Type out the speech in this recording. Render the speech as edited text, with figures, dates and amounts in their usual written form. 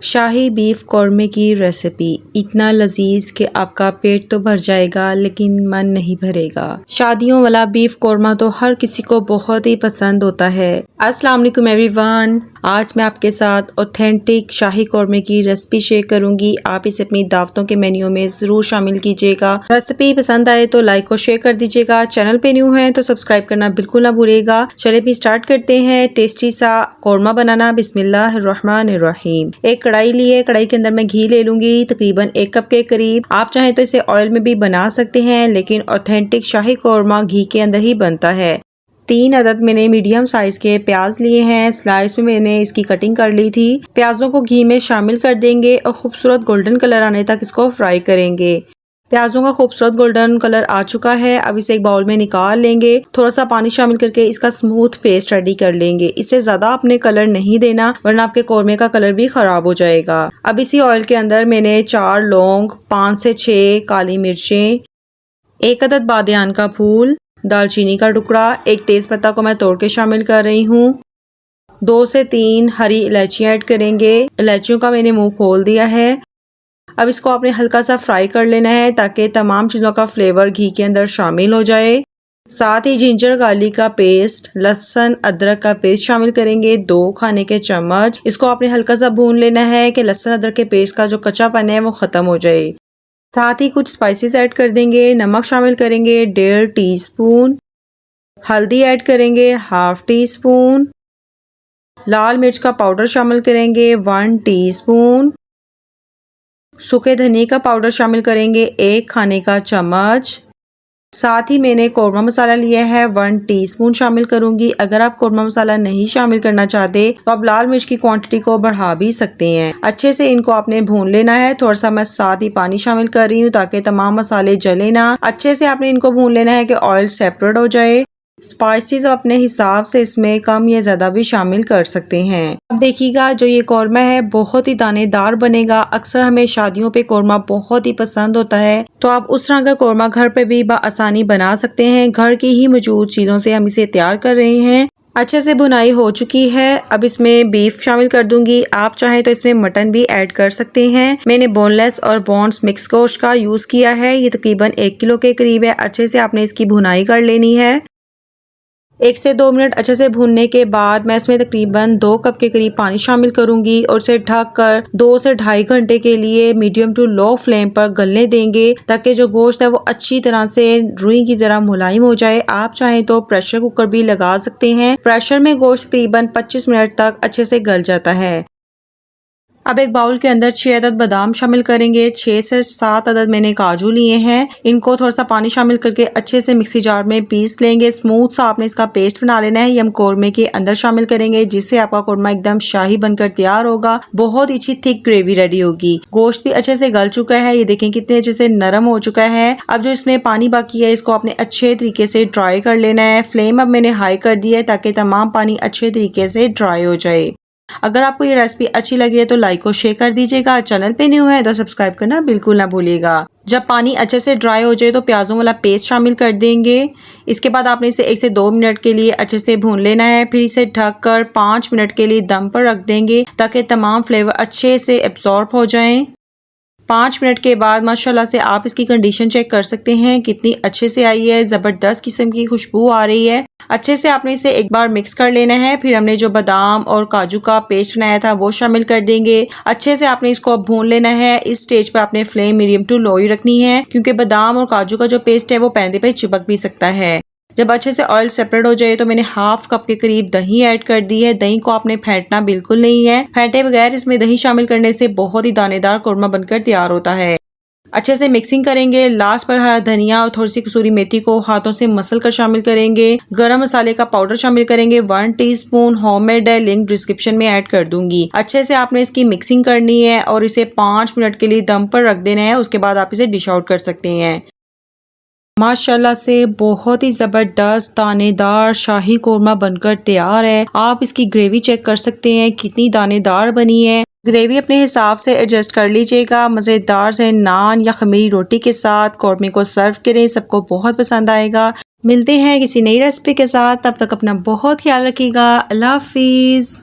शाही beef कौरमे की recipe इतना लजीज कि आपका पेट तो भर जाएगा लेकिन मन नहीं भरेगा। शादियों वाला बीफ कौरमा तो हर किसी को बहुत ही पसंद होता है। अस्सलाम वालेकुम एवरीवन, आज मैं आपके साथ ऑथेंटिक शाही कौरमे की रेसिपी शेयर करूंगी। आप इसे अपनी दावतों के मेन्यू में जरूर शामिल कीजिएगा। रेसिपी पसंद आए तो लाइक और शेयर कर दीजिएगा। चैनल पे न्यू है तो सब्सक्राइब करना बिल्कुल ना भूलिएगा। चलिए भी स्टार्ट करते हैं टेस्टी सा कौरमा बनाना। बिस्मिल्लाहिर्रहमानिर्रहीम। एक कढ़ाई ली है, कढ़ाई के अंदर मैं घी ले लूंगी तकरीबन 1 कप के करीब। आप चाहें तो इसे ऑयल में भी बना सकते हैं, लेकिन ऑथेंटिक शाही कौरमा घी के अंदर ही बनता है। 3 अदद मैंने मीडियम साइज के प्याज लिए हैं, स्लाइस में मैंने इसकी कटिंग कर ली थी। प्याजों को घी में शामिल कर देंगे और खूबसूरत गोल्डन कलर आने तक इसको फ्राई करेंगे। प्याजों का खूबसूरत गोल्डन कलर आ चुका है। अब इसे एक बाउल में निकाल लेंगे। थोड़ा सा पानी शामिल करके इसका स्मूथ पेस्ट रेडी कर लेंगे। इससे ज्यादा आपने कलर नहीं देना वरना आपके कौरमे का कलर भी खराब हो जाएगा। अब इसी ऑयल के अंदर मैंने 4 लौंग, 5 से 6 काली मिर्चें, 1 अदद बादियान का फूल, दालचीनी का टुकड़ा, 1 तेज पत्ता को मैं तोड़ के शामिल कर रही हूँ। 2 से 3 हरी इलायची ऐड करेंगे। इलायचियों का मैंने मुंह खोल दिया है। अब इसको आपने हल्का सा फ्राई कर लेना है ताकि तमाम चीज़ों का फ्लेवर घी के अंदर शामिल हो जाए। साथ ही जिंजर गार्लिक का पेस्ट, लहसुन अदरक का पेस्ट शामिल करेंगे 2 खाने के चम्मच। इसको आपने हल्का सा भून लेना है कि लहसुन अदरक के पेस्ट का जो कच्चापन है वो ख़त्म हो जाए। साथ ही कुछ स्पाइसेस ऐड कर देंगे। नमक शामिल करेंगे 1.5 टीस्पून, हल्दी ऐड करेंगे 1/2 टीस्पून, लाल मिर्च का पाउडर शामिल करेंगे 1 टीस्पून, सूखे धनिया का पाउडर शामिल करेंगे 1 खाने का चम्मच। साथ ही मैंने कौरमा मसाला लिया है 1 टीस्पून शामिल करूंगी। अगर आप कौरमा मसाला नहीं शामिल करना चाहते तो आप लाल मिर्च की क्वांटिटी को बढ़ा भी सकते हैं। अच्छे से इनको आपने भून लेना है। थोड़ा सा मैं साथ ही पानी शामिल कर रही हूँ ताकि तमाम मसाले जले ना। अच्छे से आपने इनको भून लेना है कि ऑयल सेपरेट हो जाए। स्पाइसेस अपने हिसाब से इसमें कम या ज़्यादा भी शामिल कर सकते हैं। अब देखिएगा जो ये कौरमा है बहुत ही दानेदार बनेगा। अक्सर हमें शादियों पे कौरमा बहुत ही पसंद होता है, तो आप उस तरह का कौरमा घर पे भी आसानी बना सकते हैं। घर की ही मौजूद चीज़ों से हम इसे तैयार कर रहे हैं। अच्छे से भुनाई हो चुकी है। अब इसमें बीफ शामिल कर दूंगी। आप चाहें तो इसमें मटन भी ऐड कर सकते हैं। मैंने बोनलेस और बोन्स मिक्स गोश्त का यूज़ किया है। ये तकरीबन 1 किलो के करीब है। अच्छे से आपने इसकी भुनाई कर लेनी है। 1 से 2 मिनट अच्छे से भूनने के बाद मैं इसमें तकरीबन 2 कप के करीब पानी शामिल करूंगी और इसे ढककर 2 से ढाई घंटे के लिए मीडियम टू लो फ्लेम पर गलने देंगे ताकि जो गोश्त है वो अच्छी तरह से रुई की तरह मुलायम हो जाए। आप चाहें तो प्रेशर कुकर भी लगा सकते हैं। प्रेशर में गोश्त तकरीबन 25 मिनट तक अच्छे से गल जाता है। अब एक बाउल के अंदर 6 अदद बादाम शामिल करेंगे। 6 से 7 अदद मैंने काजू लिए हैं। इनको थोड़ा सा पानी शामिल करके अच्छे से मिक्सी जार में पीस लेंगे। स्मूथ सा आपने इसका पेस्ट बना लेना है। ये हम कौरमे के अंदर शामिल करेंगे जिससे आपका कौरमा एकदम शाही बनकर तैयार होगा। बहुत ही अच्छी थिक ग्रेवी रेडी होगी। गोश्त भी अच्छे से गल चुका है। ये देखें कितने अच्छे से नरम हो चुका है। अब जो इसमें पानी बाकी है इसको आपने अच्छे तरीके से ड्राई कर लेना है। फ्लेम अब मैंने हाई कर दिया है ताकि तमाम पानी अच्छे तरीके से ड्राई हो जाए। अगर आपको ये रेसिपी अच्छी लगी है तो लाइक और शेयर कर दीजिएगा। चैनल पे न्यू है तो सब्सक्राइब करना बिल्कुल ना भूलिएगा। जब पानी अच्छे से ड्राई हो जाए तो प्याजों वाला पेस्ट शामिल कर देंगे। इसके बाद आपने इसे 1 से 2 मिनट के लिए अच्छे से भून लेना है। फिर इसे ढककर 5 मिनट के लिए दम पर रख देंगे ताकि तमाम फ्लेवर अच्छे से एब्जॉर्ब हो जाएं। 5 मिनट के बाद माशाल्लाह से आप इसकी कंडीशन चेक कर सकते हैं कितनी अच्छे से आई है। ज़बरदस्त किस्म की खुशबू आ रही है। अच्छे से आपने इसे एक बार मिक्स कर लेना है। फिर हमने जो बादाम और काजू का पेस्ट बनाया था वो शामिल कर देंगे। अच्छे से आपने इसको भून लेना है। इस स्टेज पे आपने फ्लेम मीडियम टू लो ही रखनी है क्योंकि बादाम और काजू का जो पेस्ट है वो पैंदे पे चिपक भी सकता है। जब अच्छे से ऑयल सेपरेट हो जाए तो मैंने 1/2 कप के करीब दही ऐड कर दी है। दही को आपने फेंटना बिल्कुल नहीं है। फेंटे बगैर इसमें दही शामिल करने से बहुत ही दानेदार कौरमा बनकर तैयार होता है। अच्छे से मिक्सिंग करेंगे। लास्ट पर हरा धनिया और थोड़ी सी कसूरी मेथी को हाथों से मसल कर शामिल करेंगे। गरम मसाले का पाउडर शामिल करेंगे 1 टीस्पून। होममेड है, लिंक डिस्क्रिप्शन में ऐड कर दूंगी। अच्छे से आपने इसकी मिक्सिंग करनी है और इसे 5 मिनट के लिए दम पर रख देना है। उसके बाद आप इसे डिश आउट कर सकते हैं। माशाल्लाह से बहुत ही ज़बरदस्त दानेदार शाही कौरमा बनकर तैयार है। आप इसकी ग्रेवी चेक कर सकते हैं कितनी दानेदार बनी है। ग्रेवी अपने हिसाब से एडजस्ट कर लीजिएगा। मज़ेदार से नान या खमीरी रोटी के साथ कौरमे को सर्व करें, सबको बहुत पसंद आएगा। मिलते हैं किसी नई रेसिपी के साथ, तब तक अपना बहुत ख्याल रखिएगा। अल्लाह हाफिज़।